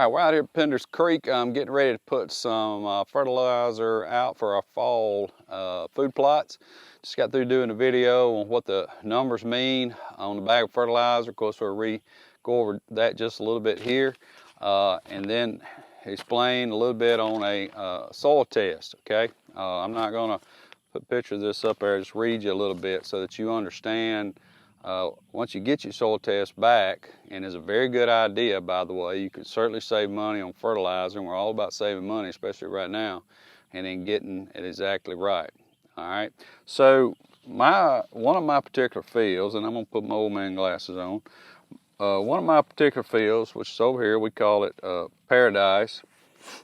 right, we're out here at Pender's Creek. I'm getting ready to put some fertilizer out for our fall food plots. Just got through doing a video on what the numbers mean on the bag of fertilizer. Of course, we'll go over that just a little bit here, and then explain a little bit on a soil test, okay? I'm not gonna put pictures of this up there, just read you a little bit so that you understand. Once you get your soil test back, and it's a very good idea, by the way, you can certainly save money on fertilizer, and we're all about saving money, especially right now, and then getting it exactly right. All right, so one of my particular fields, and I'm gonna put my old man glasses on. One of my particular fields, which is over here, we call it Paradise,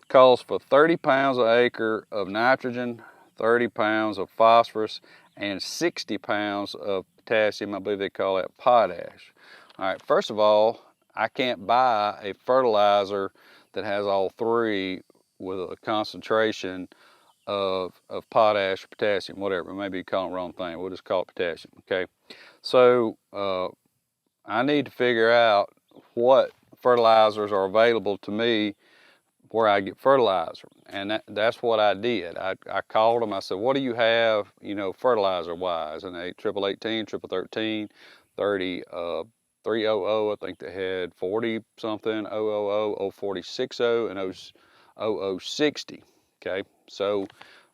calls for 30 pounds an acre of nitrogen, 30 pounds of phosphorus, and 60 pounds of potassium. I believe they call that potash. All right, first of all, I can't buy a fertilizer that has all three with a concentration of potash, potassium, whatever. Maybe you call it the wrong thing. We'll just call it potassium, okay? So I need to figure out what fertilizers are available to me where I get fertilizer, and that's what I did. I called them. I said, "What do you have, fertilizer-wise?" And they 1818, 1313, 30, 300. I think they had 40 something, 000, 04060, and 0060. Okay, so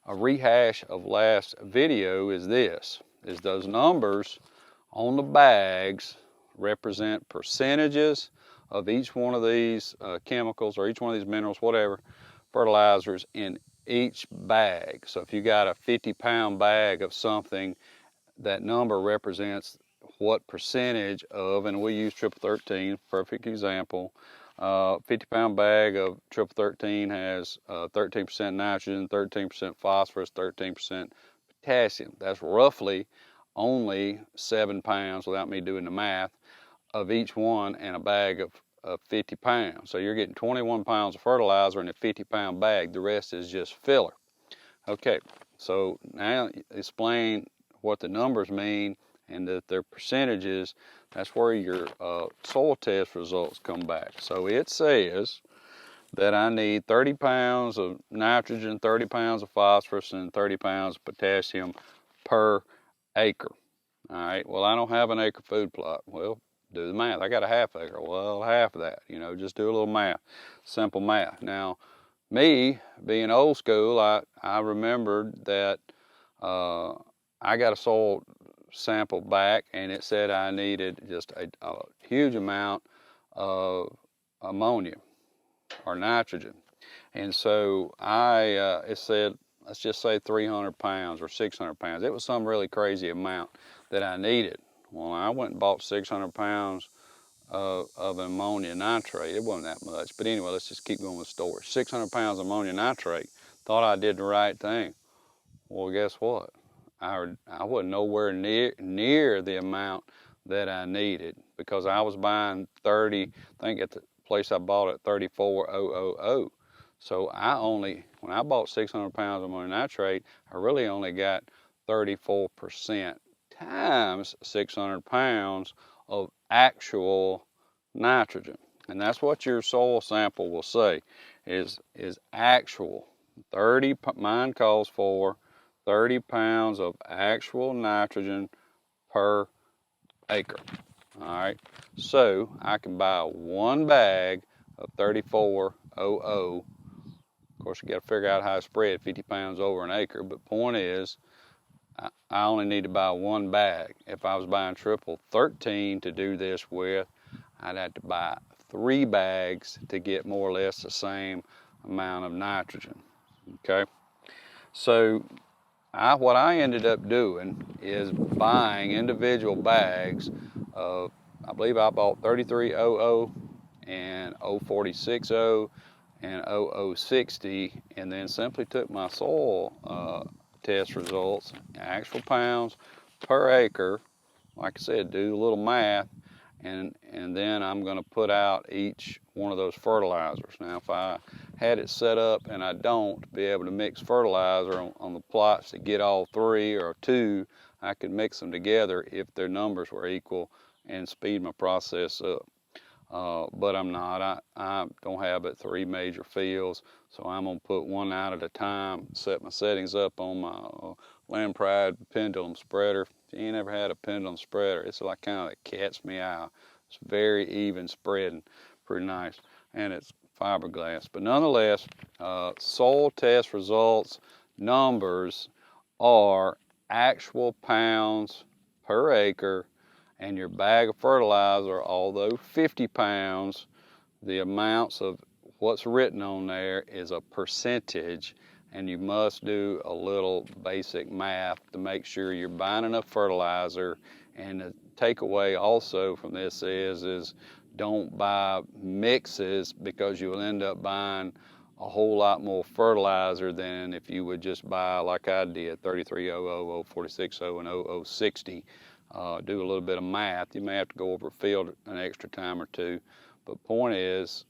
a rehash of last video is those numbers on the bags represent percentages of each one of these chemicals or each one of these minerals, whatever, fertilizers in each bag. So if you got a 50-pound bag of something, that number represents what percentage of, and we use 1313, perfect example. 50-pound bag of 1313 has 13% nitrogen, 13% phosphorus, 13% potassium. That's roughly only 7 pounds, without me doing the math, of each one in a bag of 50 pounds. So you're getting 21 pounds of fertilizer in a 50-pound bag. The rest is just filler. Okay, so now explain what the numbers mean and that they're percentages. That's where your soil test results come back. So it says that I need 30 pounds of nitrogen, 30 pounds of phosphorus, and 30 pounds of potassium per acre. All right, well, I don't have an acre food plot. Well, do the math. I got a half acre. Well, half of that, just do a little math, simple math. Now, me being old school, I remembered that I got a soil sample back, and it said I needed just a huge amount of ammonia or nitrogen. And so it said, let's just say 300 pounds or 600 pounds. It was some really crazy amount that I needed. Well, I went and bought 600 pounds of ammonia nitrate. It wasn't that much, but anyway, let's just keep going with the story. 600 pounds of ammonia nitrate. Thought I did the right thing. Well, guess what? I wasn't nowhere near the amount that I needed, because I was buying 30, I think at the place I bought it, 34000. So when I bought 600 pounds of ammonium nitrate, I really only got 34% times 600 pounds of actual nitrogen. And that's what your soil sample will say, is actual. Mine calls for 30 pounds of actual nitrogen per acre. All right, so I can buy one bag of 3400. Of course, you got to figure out how to spread 50 pounds over an acre, but point is, I only need to buy one bag. If I was buying 1313 to do this with, I'd have to buy 3 bags to get more or less the same amount of nitrogen. Okay, so what I ended up doing is buying individual bags of, I believe I bought 3300 and 04060 and 0060, and then simply took my soil test results, actual pounds per acre. Like I said, do a little math, and then I'm going to put out each one of those fertilizers. Now, if I had it set up and I don't be able to mix fertilizer on the plots to get all 3 or 2, I could mix them together if their numbers were equal and speed my process up. but I'm not. I don't have but 3 major fields, so I'm gonna put one out at a time, set my settings up on my Land Pride pendulum spreader. If you ain't ever had a pendulum spreader, it's like kind of like cat's meow. It's very even spreading, pretty nice, and it's fiberglass. But nonetheless, soil test results numbers are actual pounds per acre, and your bag of fertilizer, although 50 pounds, the amounts of what's written on there is a percentage, and you must do a little basic math to make sure you're buying enough fertilizer. And the takeaway also from this is don't buy mixes, because you'll end up buying a whole lot more fertilizer than if you would just buy, like I did, 3300, 04060, and 0060. Do a little bit of math. You may have to go over a field an extra time or two, but point is,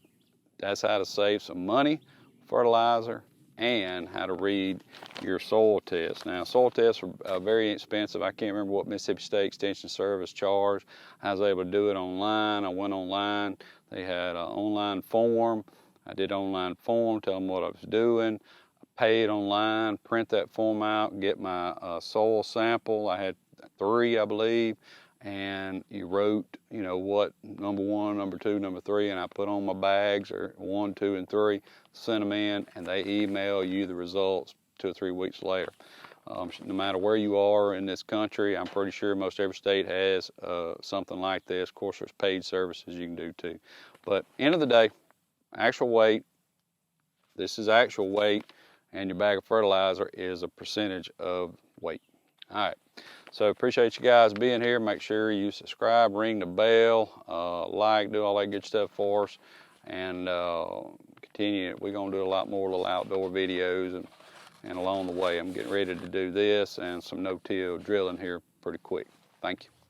that's how to save some money, fertilizer, and how to read your soil test. Now, soil tests are very expensive. I can't remember what Mississippi State Extension Service charged. I was able to do it online. I went online. They had an online form. I did online form, tell them what I was doing. I paid online, print that form out, get my soil sample. I had 3, I believe, and you wrote, you know, what number 1, number 2, number 3, and I put on my bags, or 1, 2, and 3, sent them in, and they email you the results 2 or 3 weeks later. No matter where you are in this country, I'm pretty sure most every state has something like this. Of course, there's paid services you can do too. But end of the day, actual weight, this is actual weight, and your bag of fertilizer is a percentage of weight. All right, so appreciate you guys being here. Make sure you subscribe, ring the bell, like, do all that good stuff for us, and continue. We're gonna do a lot more little outdoor videos, and along the way, I'm getting ready to do this and some no-till drilling here pretty quick. Thank you.